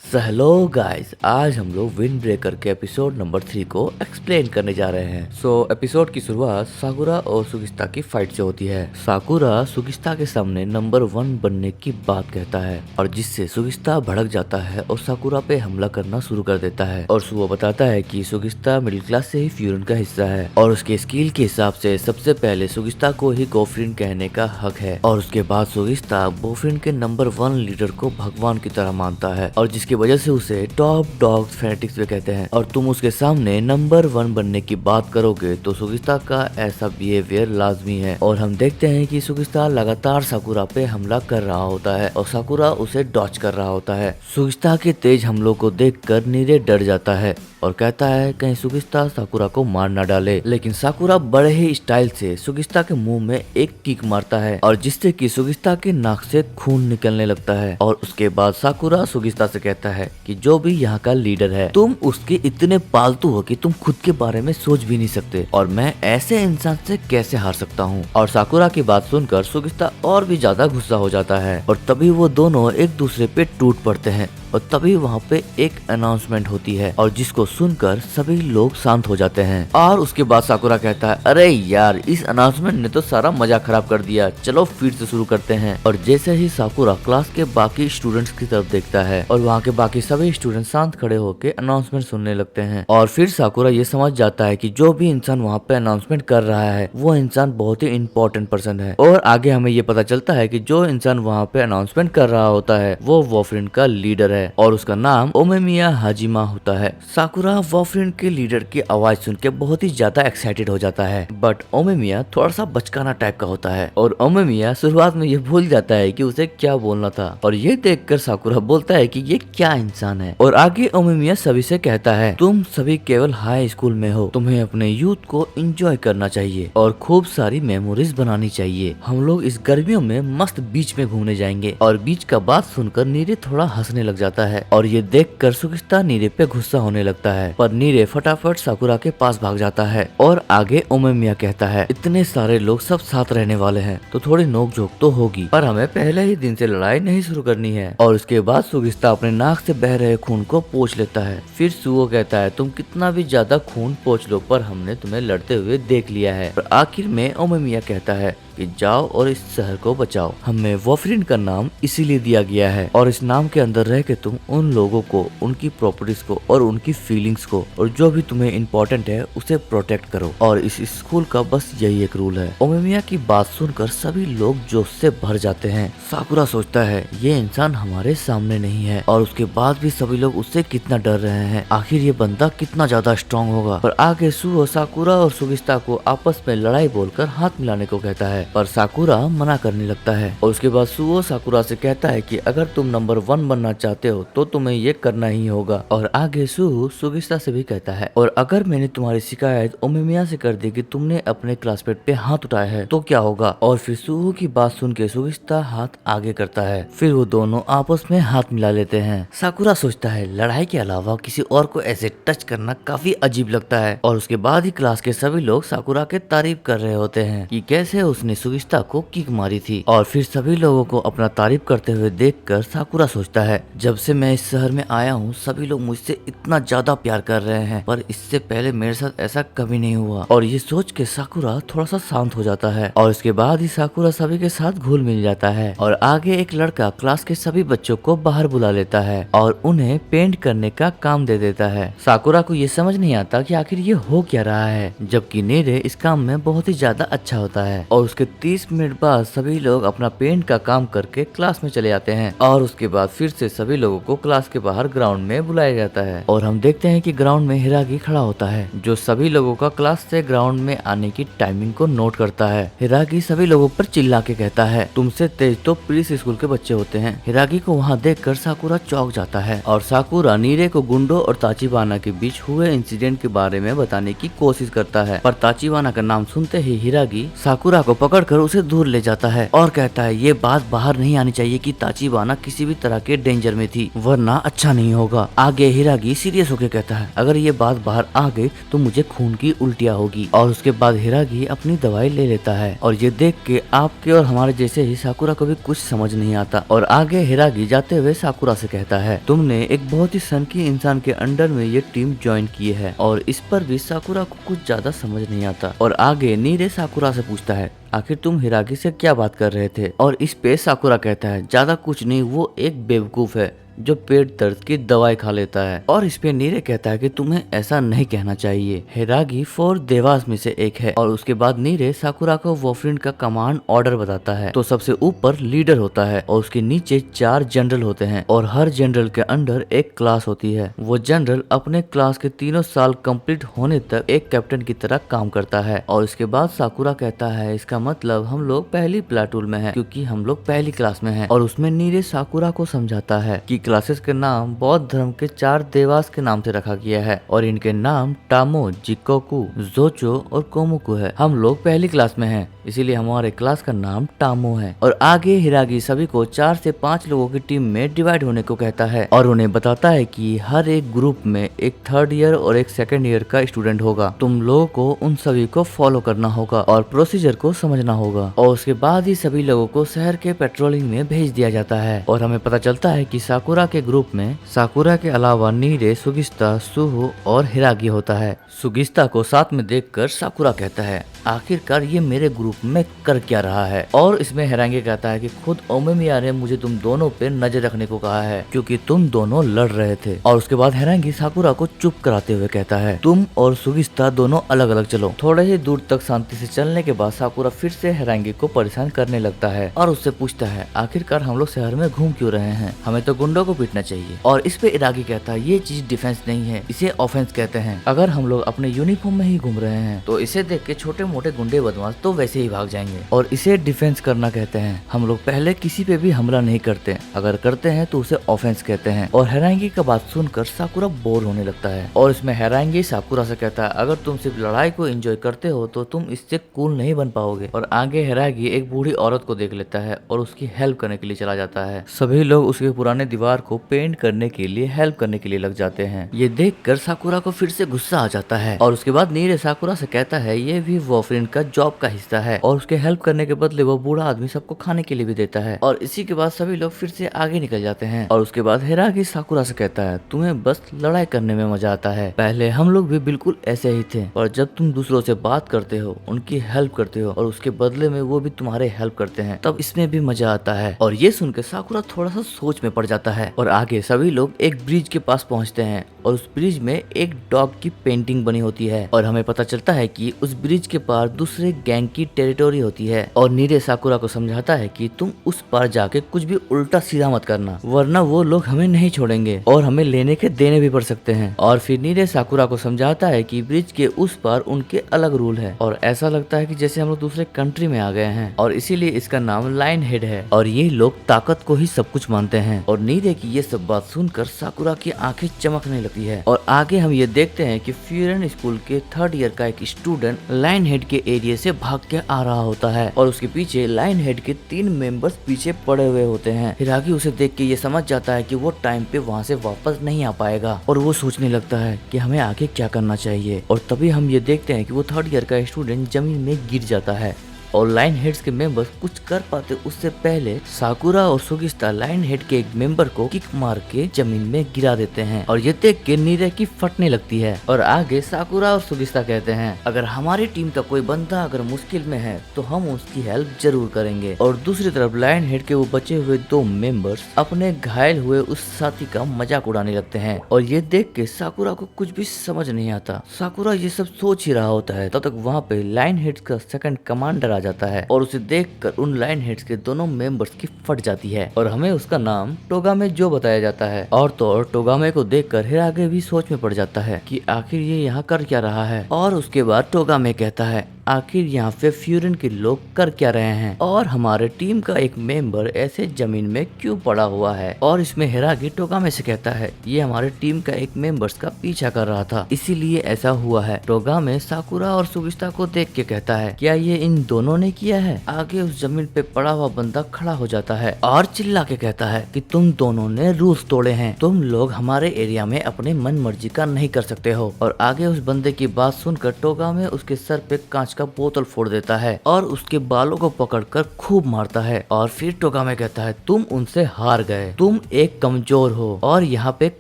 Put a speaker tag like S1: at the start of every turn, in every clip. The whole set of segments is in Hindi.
S1: हेलो गाइस, आज हम लोग विंड ब्रेकर के एपिसोड नंबर 3 को एक्सप्लेन करने जा रहे हैं। एपिसोड की शुरुआत साकुरा और सुगिस्ता की फाइट से होती है। साकुरा सुगिस्ता के सामने नंबर 1 बनने की बात कहता है और जिससे सुगिस्ता भड़क जाता है और साकुरा पे हमला करना शुरू कर देता है। और सुओ बताता है कि सुगिस्ता मिडिल क्लास से ही फ्यूरन का हिस्सा है और उसके स्किल के हिसाब से सबसे पहले सुगिस्ता को ही गोफ्रेंड कहने का हक है। और उसके बाद सुगिस्ता गोफ्रेंड के नंबर 1 लीडर को भगवान की तरह मानता है और जिसकी वजह से उसे टॉप डॉग फैनेटिक्स भी कहते हैं। और तुम उसके सामने नंबर 1 बनने की बात करोगे तो सुगिस्ता का ऐसा बिहेवियर लाजमी है। और हम देखते हैं कि सुगिस्ता लगातार साकुरा पे हमला कर रहा होता है और साकुरा उसे डॉच कर रहा होता है। सुगिस्ता के तेज हमलों को देखकर नीरे डर जाता है और कहता है कहीं सुगिस्ता साकुरा को मार न डाले। लेकिन साकुरा बड़े ही स्टाइल से सुगिस्ता के मुंह में एक किक मारता है और जिससे कि सुगिस्ता के नाक से खून निकलने लगता है। और उसके बाद साकुरा सुगिस्ता से कहता है कि जो भी यहाँ का लीडर है तुम उसके इतने पालतू हो कि तुम खुद के बारे में सोच भी नहीं सकते और मैं ऐसे इंसान से कैसे हार सकता हूँ। और साकुरा की बात सुनकर सुगिस्ता और भी ज्यादा गुस्सा हो जाता है और तभी वो दोनों एक दूसरे पे टूट पड़ते हैं। और तभी वहाँ पे एक अनाउंसमेंट होती है और जिसको सुनकर सभी लोग शांत हो जाते हैं। और उसके बाद साकुरा कहता है अरे यार, इस अनाउंसमेंट ने तो सारा मजा खराब कर दिया, चलो फिर से शुरू करते हैं। और जैसे ही साकुरा क्लास के बाकी स्टूडेंट्स की तरफ देखता है और वहाँ के बाकी सभी स्टूडेंट शांत खड़े होकर अनाउंसमेंट सुनने लगते हैं। और फिर साकुरा ये समझ जाता है कि जो भी इंसान वहाँ पे अनाउंसमेंट कर रहा है वो इंसान बहुत ही इम्पोर्टेंट पर्सन है। और आगे हमें ये पता चलता है कि जो इंसान वहाँ पे अनाउंसमेंट कर रहा होता है वो वॉफ्रेंड का लीडर है और उसका नाम ओमेमिया हाजिमा होता है। साकुरा वॉफ्रेंड के लीडर की आवाज सुन के बहुत ही ज्यादा एक्साइटेड हो जाता है बट ओमेमिया थोड़ा सा बचकाना टाइप का होता है और ओमेमिया शुरुआत में ये भूल जाता है कि उसे क्या बोलना था। और ये देखकर साकुरा बोलता है कि ये क्या इंसान है। और आगे ओमेमिया सभी से कहता है तुम सभी केवल हाई स्कूल में हो, तुम्हें अपने यूथ को एंजॉय करना चाहिए और खूब सारी मेमोरीज बनानी चाहिए। हम लोग इस गर्मियों में मस्त बीच में घूमने जाएंगे। और बीच का बात सुनकर नीरे थोड़ा हंसने लग जाता है और ये देखकर सुगिस्ता नीरे पे गुस्सा होने लगता है पर नीरे फटाफट साकुरा के पास भाग जाता है। और आगे ओमेमिया कहता है इतने सारे लोग सब साथ रहने वाले हैं तो थोड़ी नोकझोंक तो होगी पर हमें पहले ही दिन से लड़ाई नहीं शुरू करनी है। और उसके बाद सुगिस्ता अपने नाक से बह रहे खून को पोंछ लेता है। फिर सुओ कहता है तुम कितना भी ज्यादा खून पोंछ लो पर हमने तुम्हें लड़ते हुए देख लिया है। और आखिर में ओमेमिया कहता है कि जाओ और इस शहर को बचाओ, हमें वॉफ्रेंड का नाम इसीलिए दिया गया है और इस नाम के अंदर रह के तुम उन लोगों को, उनकी प्रॉपर्टीज को और उनकी फीलिंग्स को और जो भी तुम्हें इम्पोर्टेंट है उसे प्रोटेक्ट करो। और इस स्कूल का बस यही एक रूल है। ओमेमिया की बात सुनकर सभी लोग जोश से भर जाते हैं। साकुरा सोचता है ये इंसान हमारे सामने नहीं है और उसके बाद भी सभी लोग उससे कितना डर रहे हैं, आखिर ये बंदा कितना ज्यादा स्ट्रॉन्ग होगा। पर आगे सुओ साकुरा और सुगिस्ता को आपस में लड़ाई बोलकर हाथ मिलाने को कहता है पर साकुरा मना करने लगता है। और उसके बाद सुओ साकुरा से कहता है कि अगर तुम नंबर 1 बनना चाहते हो तो तुम्हें ये करना ही होगा। और आगे सुगिस्ता से भी कहता है और अगर मैंने तुम्हारी शिकायत ओमेमिया से कर दी कि तुमने अपने क्लासमेट पे हाथ उठाया है तो क्या होगा। और फिर सुओ की बात सुन के सुगिस्ता हाथ आगे करता है। फिर वो दोनों आपस में हाथ मिला लेते हैं। साकुरा सोचता है लड़ाई के अलावा किसी और को ऐसे टच करना काफी अजीब लगता है। और उसके बाद ही क्लास के सभी लोग साकुरा के तारीफ कर रहे होते हैं कि कैसे उसने सुगिस्ता को किक मारी थी। और फिर सभी लोगों को अपना तारीफ करते हुए देखकर साकुरा सोचता है जब से मैं इस शहर में आया हूँ सभी लोग मुझसे इतना ज्यादा प्यार कर रहे हैं पर इससे पहले मेरे साथ ऐसा कभी नहीं हुआ। और ये सोच के साकुरा थोड़ा सा शांत हो जाता है और उसके बाद ही साकुरा सभी के साथ घुल मिल जाता है। और आगे एक लड़का क्लास के सभी बच्चों को बाहर बुला लेता है और उन्हें पेंट करने का काम दे देता है। साकुरा को ये समझ नहीं आता कि आखिर ये हो क्या रहा है जबकि नीरे इस काम में बहुत ही ज्यादा अच्छा होता है। और उसके 30 मिनट बाद सभी लोग अपना पेंट का काम करके क्लास में चले जाते हैं। और उसके बाद फिर से सभी लोगों को क्लास के बाहर ग्राउंड में बुलाया जाता है और हम देखते हैं कि ग्राउंड में हिरागी खड़ा होता है जो सभी लोगों का क्लास से ग्राउंड में आने की टाइमिंग को नोट करता है। हिरागी सभी लोगों पर चिल्ला के कहता है तुमसे तेज तो प्रीस स्कूल के बच्चे होते हैं। हिरागी को वहाँ देखकर साकुरा चौंक जाता है और साकुरा नीरे को गुंडो और ताचिबाना के बीच हुए इंसिडेंट के बारे में बताने की कोशिश करता है पर ताचिबाना का नाम सुनते ही हिरागी साकुरा को पकड़ पकड़कर उसे दूर ले जाता है और कहता है ये बात बाहर नहीं आनी चाहिए कि ताचिबाना किसी भी तरह के डेंजर में थी, वरना अच्छा नहीं होगा। आगे हिरागी सीरियस होकर कहता है अगर ये बात बाहर आ गई तो मुझे खून की उल्टियाँ होगी। और उसके बाद हिरागी अपनी दवाई ले लेता है और ये देख के आपके और हमारे जैसे ही साकुरा को भी कुछ समझ नहीं आता। और आगे हिरागी जाते हुए साकुरा से कहता है तुमने एक बहुत ही सनकी इंसान के अंडर में ये टीम ज्वाइन की है। और इस पर भी साकुरा को कुछ ज्यादा समझ नहीं आता। और आगे नीरे साकुरा से पूछता है आखिर तुम हिरागी से क्या बात कर रहे थे। और इस पे साकुरा कहता है ज्यादा कुछ नहीं, वो एक बेवकूफ है जो पेट दर्द की दवाई खा लेता है। और इस पे नीरे कहता है कि तुम्हें ऐसा नहीं कहना चाहिए। हिरागी 4 देवास में से एक है। और उसके बाद नीरे साकुरा को वॉफरिन का कमांड ऑर्डर बताता है। तो सबसे ऊपर लीडर होता है और उसके नीचे 4 जनरल होते हैं और हर जनरल के अंडर एक क्लास होती है। वो जनरल अपने क्लास के 3 साल कंप्लीट होने तक एक कैप्टन की तरह काम करता है। और इसके बाद साकुरा कहता है इसका मतलब हम लोग पहली प्लाटून में है क्योंकि हम लोग पहली क्लास में है। और उसमें नीरे साकुरा को समझाता है कि क्लासेस के नाम बौद्ध धर्म के 4 देवास के नाम से रखा गया है और इनके नाम टामो, जिकोकू, जोचो और कोमुकू है। हम लोग पहली क्लास में हैं, इसीलिए हमारे क्लास का नाम टामो है। और आगे हिरागी सभी को 4 से 5 लोगों की टीम में डिवाइड होने को कहता है और उन्हें बताता है कि हर एक ग्रुप में एक 3rd ईयर और एक 2nd ईयर का स्टूडेंट होगा। तुम लोगों को उन सभी को फॉलो करना होगा और प्रोसीजर को समझना होगा। और उसके बाद ही सभी लोगों को शहर के पेट्रोलिंग में भेज दिया जाता है। और हमें पता चलता है कि साकुरा के ग्रुप में साकुरा के अलावा नीरे, सुगिस्ता, सुहो और हिरागी होता है। सुगिस्ता को साथ में देखकर साकुरा कहता है आखिरकार ये मेरे ग्रुप में कर क्या रहा है। और इसमें हिरागी कहता है कि खुद ओमेमिया ने मुझे तुम दोनों पे नजर रखने को कहा है क्योंकि तुम दोनों लड़ रहे थे। और उसके बाद हिरागी साकुरा को चुप कराते हुए कहता है तुम और सुगिस्ता दोनों अलग अलग चलो। थोड़े ही दूर तक शांति से चलने के बाद साकुरा फिर से हिरागी को परेशान करने लगता है और उससे पूछता है आखिरकार हम लोग शहर में घूम क्यों रहे हैं, हमें तो गुंडों को पीटना चाहिए। और इस पे हिरागी कहता है ये चीज डिफेंस नहीं है, इसे ऑफेंस कहते हैं। अगर हम लोग अपने यूनिफॉर्म में ही घूम रहे हैं तो इसे देख के छोटे मोटे गुंडे बदमाश तो वैसे ही भाग जाएंगे। और इसे डिफेंस करना कहते हैं। हम लोग पहले किसी पे भी हमला नहीं करते, अगर करते हैं तो उसे ऑफेंस कहते हैं। और हिरागी का बात सुनकर साकुरा बोर होने लगता है। और इसमें हिरागी साकुरा से कहता है अगर तुम सिर्फ लड़ाई को एंजॉय करते हो तो तुम इससे कूल नहीं बन पाओगे। और आगे हिरागी एक बूढ़ी औरत को देख लेता है और उसकी हेल्प करने के लिए चला जाता है। सभी लोग उसके पुराने दीवार को पेंट करने के लिए हेल्प करने के लिए लग जाते हैं। ये देखकर साकुरा को फिर से गुस्सा आ जाता है। और उसके बाद नीरे साकुरा से कहता है ये भी वॉफरिन का जॉब का हिस्सा है और उसके हेल्प करने के बदले वो बूढ़ा आदमी सबको खाने के लिए भी देता है। और इसी के बाद सभी लोग फिर से आगे निकल जाते हैं। और उसके बाद हिरागी साकुरा से कहता है तुम्हें बस लड़ाई करने में मजा आता है, पहले हम लोग भी बिल्कुल ऐसे ही थे और जब तुम दूसरों से बात करते हो, उनकी हेल्प करते हो और उसके बदले में वो भी तुम्हारे हेल्प करते हैं, तब इसमें भी मजा आता है। और ये सुनकर साकुरा थोड़ा सा सोच में पड़ जाता है। और आगे सभी लोग एक ब्रिज के पास पहुंचते हैं और उस ब्रिज में एक डॉग की पेंटिंग बनी होती है। और हमें पता चलता है कि उस ब्रिज के पार दूसरे गैंग की टेरिटोरी होती है। और नीरे साकुरा को समझाता है कि तुम उस पार जाके कुछ भी उल्टा सीधा मत करना, वरना वो लोग हमें नहीं छोड़ेंगे और हमें लेने के देने भी पड़ सकते हैं। और फिर नीरे साकुरा को समझाता है कि ब्रिज के उस पार उनके अलग रूल है और ऐसा लगता है कि जैसे हम लोग दूसरे कंट्री में आ गए हैं और इसीलिए इसका नाम लाइन हेड है। और ये लोग ताकत को ही सब कुछ मानते हैं। और नीरे की ये सब बात सुनकर साकुरा की आंखें चमकने लगती है। और आगे हम ये देखते हैं कि फ्यूरन स्कूल के 3rd ईयर का एक स्टूडेंट लाइन हेड के एरिया से भाग के आ रहा होता है और उसके पीछे लाइन हेड के 3 मेंबर्स पीछे पड़े हुए होते हैं। हिरागी उसे देख के ये समझ जाता है कि वो टाइम पे वहाँ से वापस नहीं आ पाएगा और वो सोचने लगता है कि हमें आगे क्या करना चाहिए। और तभी हम ये देखते हैं कि वो 3rd ईयर का स्टूडेंट जमीन में गिर जाता है और लाइन हेड्स के मेंबर्स कुछ कर पाते उससे पहले साकुरा और सुगिस्ता लाइन हेड के एक मेंबर को किक मार के जमीन में गिरा देते हैं। और ये देख के नीरे की फटने लगती है। और आगे साकुरा और सुगिस्ता कहते हैं अगर हमारी टीम का कोई बंदा अगर मुश्किल में है तो हम उसकी हेल्प जरूर करेंगे। और दूसरी तरफ लाइन हेड के वो बचे हुए 2 मेंबर्स अपने घायल हुए उस साथी का मजाक उड़ाने लगते हैं। और ये देख के साकुरा को कुछ भी समझ नहीं आता। साकुरा ये सब सोच ही रहा होता है, तब तक वहाँ पे लाइन हेड का 2nd कमांडर आ जाता है और उसे देखकर उन लाइन हेड्स के दोनों मेंबर्स की फट जाती है और हमें उसका नाम टोगामे जो बताया जाता है। और तो और टोगामे को देखकर हिरागी भी सोच में पड़ जाता है कि आखिर ये यहाँ कर क्या रहा है। और उसके बाद टोगामे कहता है आखिर यहाँ पे फ्यूरन के लोग कर क्या रहे हैं और हमारे टीम का एक मेंबर ऐसे जमीन में क्यों पड़ा हुआ है। और इसमें हिरागी टोगामे से कहता है ये हमारे टीम का एक मेंबर्स का पीछा कर रहा था, इसीलिए ऐसा हुआ है। टोगामे साकुरा और सुगिस्ता को देख के कहता है क्या ये इन दोनों ने किया है। आगे उस जमीन पे पड़ा हुआ बंदा खड़ा हो जाता है और चिल्ला के कहता है कि तुम दोनों ने रूल्स तोड़े हैं, तुम लोग हमारे एरिया में अपने मन मर्जी का नहीं कर सकते हो। और आगे उस बंदे की बात सुनकर टोगामे उसके सर पे कांच का बोतल फोड़ देता है और उसके बालों को पकड़कर खूब मारता है। और फिर टोगामे कहता है तुम उनसे हार गए, तुम एक कमजोर हो और यहाँ पे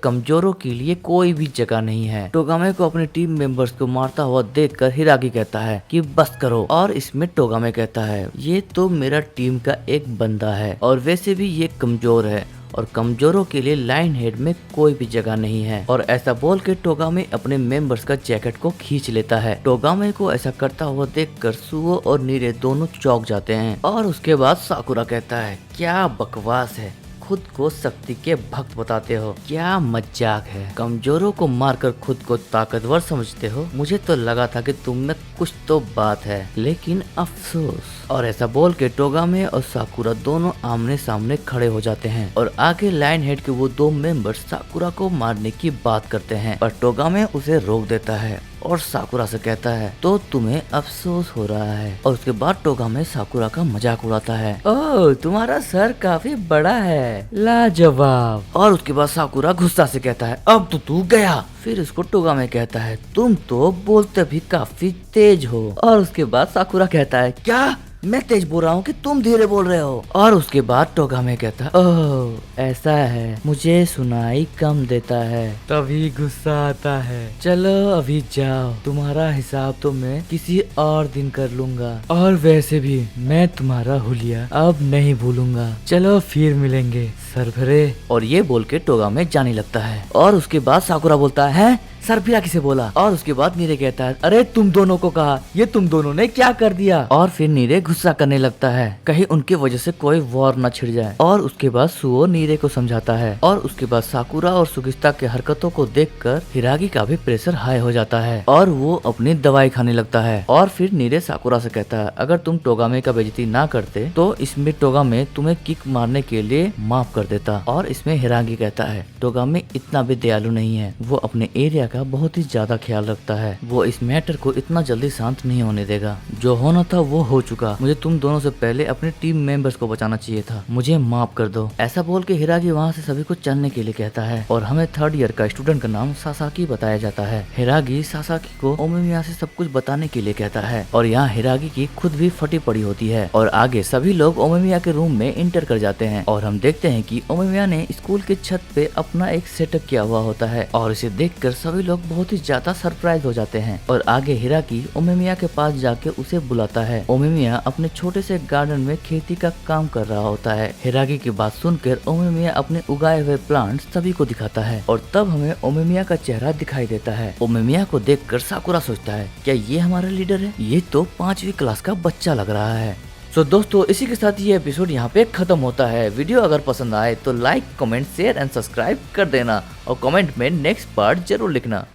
S1: कमजोरों के लिए कोई भी जगह नहीं है। टोगामे को अपने टीम मेंबर्स को मारता हुआ देखकर हिरागी कहता है कि बस करो। और इसमें टोगामे कहता है ये तो मेरा टीम का एक बंदा है और वैसे भी ये कमजोर है और कमजोरों के लिए लाइन हेड में कोई भी जगह नहीं है। और ऐसा बोल के टोगामे अपने मेंबर्स का जैकेट को खींच लेता है। टोगामे को ऐसा करता हुआ देखकर सुओ और नीरे दोनों चौंक जाते हैं। और उसके बाद साकुरा कहता है क्या बकवास है, खुद को शक्ति के भक्त बताते हो, क्या मजाक है, कमजोरों को मारकर खुद को ताकतवर समझते हो। मुझे तो लगा था कि तुम में कुछ तो बात है, लेकिन अफसोस। और ऐसा बोल के टोगामे और साकुरा दोनों आमने सामने खड़े हो जाते हैं और आगे लाइन हेड के वो दो मेंबर्स साकुरा को मारने की बात करते हैं पर टोगामे उसे रोक देता है और साकुरा से कहता है तो तुम्हें अफसोस हो रहा है। और उसके बाद टोगामे साकुरा का मजाक उड़ाता है ओह तुम्हारा सर काफी बड़ा है, लाजवाब। और उसके बाद साकुरा गुस्सा से कहता है अब तो तू गया। फिर उसको टोगामे कहता है तुम तो बोलते भी काफी तेज हो। और उसके बाद साकुरा कहता है क्या मैं तेज बोल रहा हूँ कि तुम धीरे बोल रहे हो। और उसके बाद टोगामे कहता है ओह ऐसा है, मुझे सुनाई कम देता है तभी गुस्सा आता है। चलो अभी जाओ, तुम्हारा हिसाब तो मैं किसी और दिन कर लूंगा और वैसे भी मैं तुम्हारा हुलिया अब नहीं भूलूंगा। चलो फिर मिलेंगे सरभरे। और ये बोल के टोगामे जाने लगता है। और उसके बाद साकुरा बोलता है सरफिरा किसे बोला। और उसके बाद नीरे कहता है अरे तुम दोनों को कहा, ये तुम दोनों ने क्या कर दिया। और फिर नीरे गुस्सा करने लगता है कहीं उनकी वजह से कोई वॉर न छिड़ जाए। और उसके बाद सुओ नीरे को समझाता है। और उसके बाद साकुरा और सुगिस्ता के हरकतों को देखकर हिरागी का भी प्रेशर हाई हो जाता है और वो अपनी दवाई खाने लगता है। और फिर नीरे साकुरा से कहता है अगर तुम टोगामे का बेइज्जती ना करते तो इसमें टोगामे तुम्हें किक मारने के लिए माफ कर देता। और इसमें हिरागी कहता है टोगामे इतना भी दयालु नहीं है, वो अपने एरिया का बहुत ही ज्यादा ख्याल रखता है, वो इस मैटर को इतना जल्दी शांत नहीं होने देगा। जो होना था वो हो चुका, मुझे तुम दोनों से पहले अपने टीम मेंबर्स को बचाना चाहिए था, मुझे माफ कर दो। ऐसा बोल के हिरागी वहाँ से सभी को चलने के लिए कहता है और हमें थर्ड ईयर का स्टूडेंट का नाम सासाकी बताया जाता है। हिरागी सासाकी को ओमिमिया से सब कुछ बताने के लिए कहता है और यहाँ हिरागी की खुद भी फटी पड़ी होती है। और आगे सभी लोग ओमिमिया के रूम में इंटर कर जाते हैं और हम देखते हैं कि ओमिमिया ने स्कूल के छत पे अपना एक सेटअप किया हुआ होता है और इसे देखकर सभी लोग बहुत ही ज्यादा सरप्राइज हो जाते हैं। और आगे हिराकी ओमिमिया के पास जाके उसे बुलाता है। ओमिमिया अपने छोटे से गार्डन में खेती का काम कर रहा होता है। हिराकी की बात सुनकर ओमिमिया अपने उगाए हुए प्लांट्स सभी को दिखाता है और तब हमें ओमिमिया का चेहरा दिखाई देता है। ओमिमिया को देखकर साकुरा सोचता है क्या ये हमारा लीडर है, ये तो 5वीं क्लास का बच्चा लग रहा है। तो दोस्तों इसी के साथ ये एपिसोड यहाँ पे खत्म होता है। वीडियो अगर पसंद आए तो like, comment, share and subscribe कर देना और कमेंट में नेक्स्ट पार्ट जरूर लिखना।